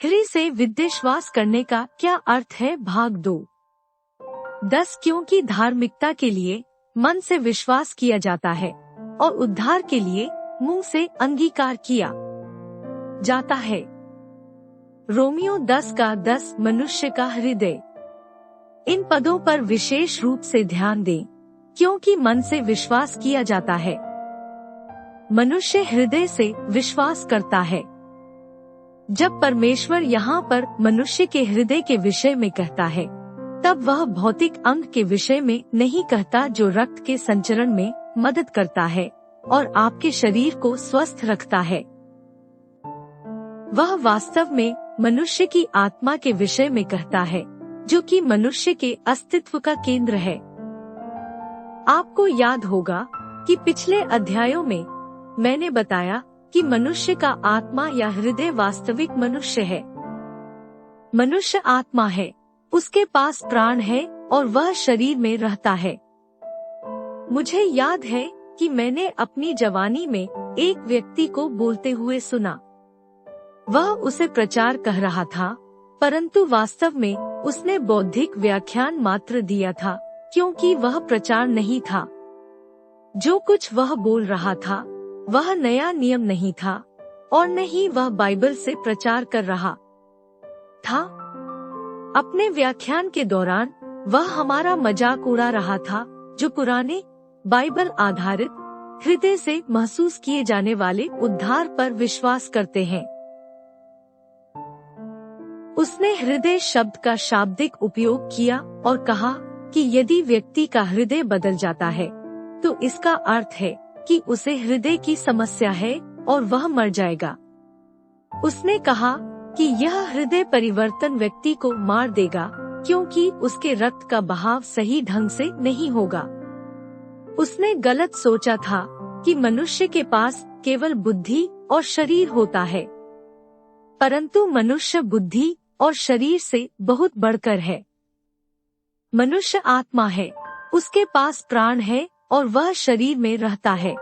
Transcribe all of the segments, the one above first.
हृदय से विश्वास करने का क्या अर्थ है? भाग 2। 10 क्योंकि धार्मिकता के लिए मन से विश्वास किया जाता है और उद्धार के लिए मुंह से अंगीकार किया जाता है। रोमियो 10:10 मनुष्य का हृदय। इन पदों पर विशेष रूप से ध्यान दें, क्योंकि मन से विश्वास किया जाता है। मनुष्य हृदय से विश्वास करता है। जब परमेश्वर यहाँ पर मनुष्य के हृदय के विषय में कहता है, तब वह भौतिक अंग के विषय में नहीं कहता जो रक्त के संचरण में मदद करता है और आपके शरीर को स्वस्थ रखता है। वह वास्तव में मनुष्य की आत्मा के विषय में कहता है, जो कि मनुष्य के अस्तित्व का केंद्र है। आपको याद होगा कि पिछले अध्यायों में मैंने बताया कि मनुष्य का आत्मा या हृदय वास्तविक मनुष्य है। मनुष्य आत्मा है, उसके पास प्राण है और वह शरीर में रहता है। मुझे याद है कि मैंने अपनी जवानी में एक व्यक्ति को बोलते हुए सुना। वह उसे प्रचार कह रहा था, परंतु वास्तव में उसने बौद्धिक व्याख्यान मात्र दिया था, क्योंकि वह प्रचार नहीं था। जो कुछ वह बोल रहा था वह नया नियम नहीं था और न ही वह बाइबल से प्रचार कर रहा था। अपने व्याख्यान के दौरान वह हमारा मजाक उड़ा रहा था, जो पुराने बाइबल आधारित हृदय से महसूस किए जाने वाले उद्धार पर विश्वास करते हैं। उसने हृदय शब्द का शाब्दिक उपयोग किया और कहा कि यदि व्यक्ति का हृदय बदल जाता है तो इसका अर्थ है कि उसे हृदय की समस्या है और वह मर जाएगा। उसने कहा कि यह हृदय परिवर्तन व्यक्ति को मार देगा, क्योंकि उसके रक्त का बहाव सही ढंग से नहीं होगा। उसने गलत सोचा था कि मनुष्य के पास केवल बुद्धि और शरीर होता है, परंतु मनुष्य बुद्धि और शरीर से बहुत बढ़कर है। मनुष्य आत्मा है, उसके पास प्राण है और वह शरीर में रहता है।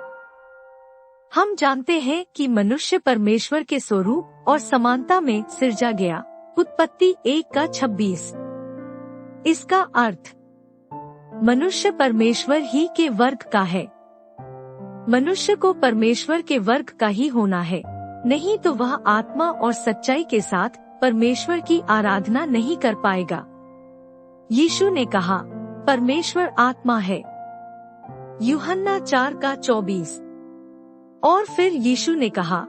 हम जानते हैं कि मनुष्य परमेश्वर के स्वरूप और समानता में सिरजा गया। उत्पत्ति 1:26। इसका अर्थ मनुष्य परमेश्वर ही के वर्ग का है। मनुष्य को परमेश्वर के वर्ग का ही होना है, नहीं तो वह आत्मा और सच्चाई के साथ परमेश्वर की आराधना नहीं कर पाएगा। यीशु ने कहा, परमेश्वर आत्मा है। यूहन्ना 4:24। और फिर यीशु ने कहा,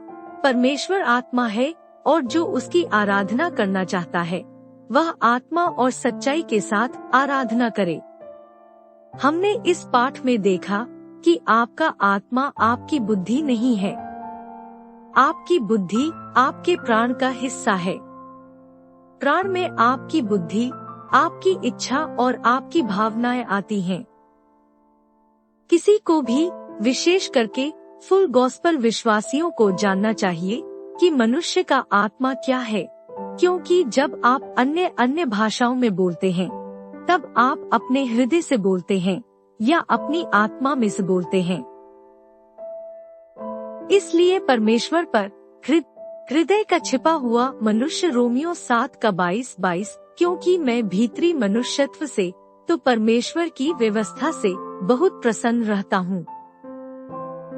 परमेश्वर आत्मा है और जो उसकी आराधना करना चाहता है वह आत्मा और सच्चाई के साथ आराधना करे। हमने इस पाठ में देखा कि आपका आत्मा आपकी बुद्धि नहीं है। आपकी बुद्धि आपके प्राण का हिस्सा है। प्राण में आपकी बुद्धि, आपकी इच्छा और आपकी भावनाएं आती हैं। किसी को भी, विशेष करके फुल गॉस्पेल विश्वासियों को जानना चाहिए कि मनुष्य का आत्मा क्या है, क्योंकि जब आप अन्य भाषाओं में बोलते हैं तब आप अपने हृदय से बोलते हैं या अपनी आत्मा में से बोलते हैं। इसलिए परमेश्वर पर हृदय का छिपा हुआ मनुष्य रोमियो 7:22, क्योंकि मैं भीतरी मनुष्यत्व से तो परमेश्वर की व्यवस्था से बहुत प्रसन्न रहता हूँ।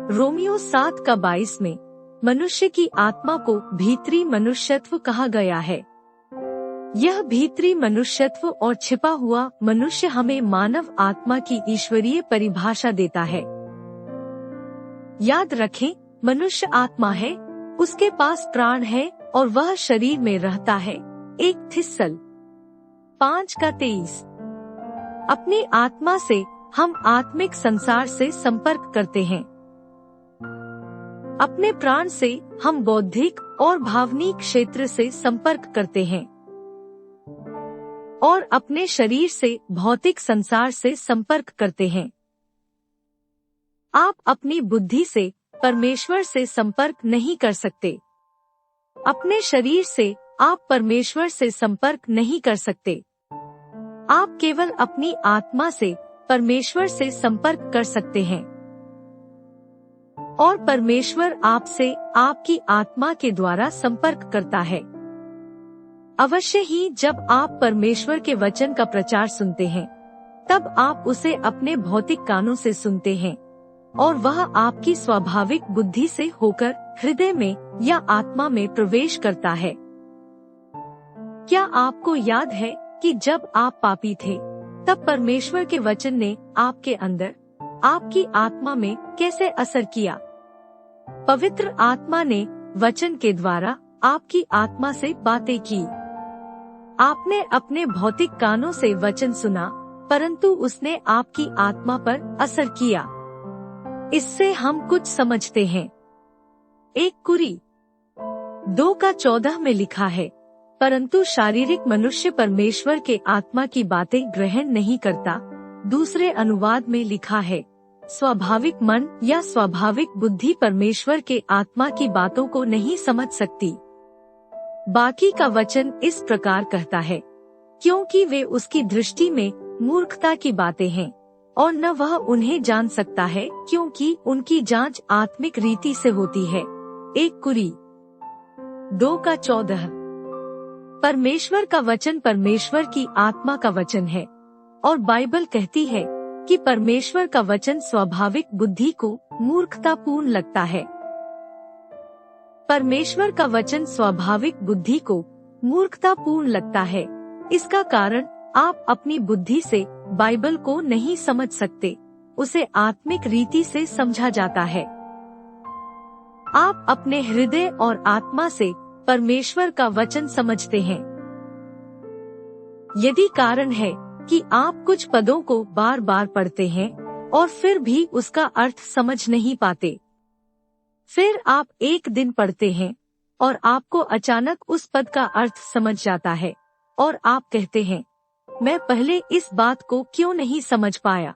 रोमियो 7:22 में मनुष्य की आत्मा को भीतरी मनुष्यत्व कहा गया है। यह भीतरी मनुष्यत्व और छिपा हुआ मनुष्य हमें मानव आत्मा की ईश्वरीय परिभाषा देता है। याद रखें, मनुष्य आत्मा है, उसके पास प्राण है और वह शरीर में रहता है। 1 थिस्सल 5:23। अपनी आत्मा से हम आत्मिक संसार से संपर्क करते हैं। अपने प्राण से हम बौद्धिक और भावनिक क्षेत्र से संपर्क करते हैं और अपने शरीर से भौतिक संसार से संपर्क करते हैं। आप अपनी बुद्धि से परमेश्वर से संपर्क नहीं कर सकते। अपने शरीर से आप परमेश्वर से संपर्क नहीं कर सकते। आप केवल अपनी आत्मा से परमेश्वर से संपर्क कर सकते हैं और परमेश्वर आपसे आपकी आत्मा के द्वारा संपर्क करता है। अवश्य ही जब आप परमेश्वर के वचन का प्रचार सुनते हैं, तब आप उसे अपने भौतिक कानों से सुनते हैं और वह आपकी स्वाभाविक बुद्धि से होकर हृदय में या आत्मा में प्रवेश करता है। क्या आपको याद है कि जब आप पापी थे, तब परमेश्वर के वचन ने आपके अंदर, आपकी आत्मा में कैसे असर किया? पवित्र आत्मा ने वचन के द्वारा आपकी आत्मा से बातें की। आपने अपने भौतिक कानों से वचन सुना, परंतु उसने आपकी आत्मा पर असर किया। इससे हम कुछ समझते हैं। 1 कुरी 2:14 में लिखा है, परंतु शारीरिक मनुष्य परमेश्वर के आत्मा की बातें ग्रहण नहीं करता। दूसरे अनुवाद में लिखा है, स्वाभाविक मन या स्वाभाविक बुद्धि परमेश्वर के आत्मा की बातों को नहीं समझ सकती। बाकी का वचन इस प्रकार कहता है, क्योंकि वे उसकी दृष्टि में मूर्खता की बातें हैं और न वह उन्हें जान सकता है, क्योंकि उनकी जांच आत्मिक रीति से होती है। 1 कुरी 2:14। परमेश्वर का वचन परमेश्वर की आत्मा का वचन है और बाइबल कहती है कि परमेश्वर का वचन स्वाभाविक बुद्धि को मूर्खतापूर्ण लगता है। परमेश्वर का वचन स्वाभाविक बुद्धि को मूर्खतापूर्ण लगता है। इसका कारण आप अपनी बुद्धि से बाइबल को नहीं समझ सकते, उसे आत्मिक रीति से समझा जाता है। आप अपने हृदय और आत्मा से परमेश्वर का वचन समझते हैं। यदि कारण है कि आप कुछ पदों को बार बार पढ़ते हैं और फिर भी उसका अर्थ समझ नहीं पाते, फिर आप एक दिन पढ़ते हैं और आपको अचानक उस पद का अर्थ समझ जाता है और आप कहते हैं, मैं पहले इस बात को क्यों नहीं समझ पाया?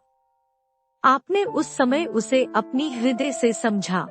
आपने उस समय उसे अपनी हृदय से समझा।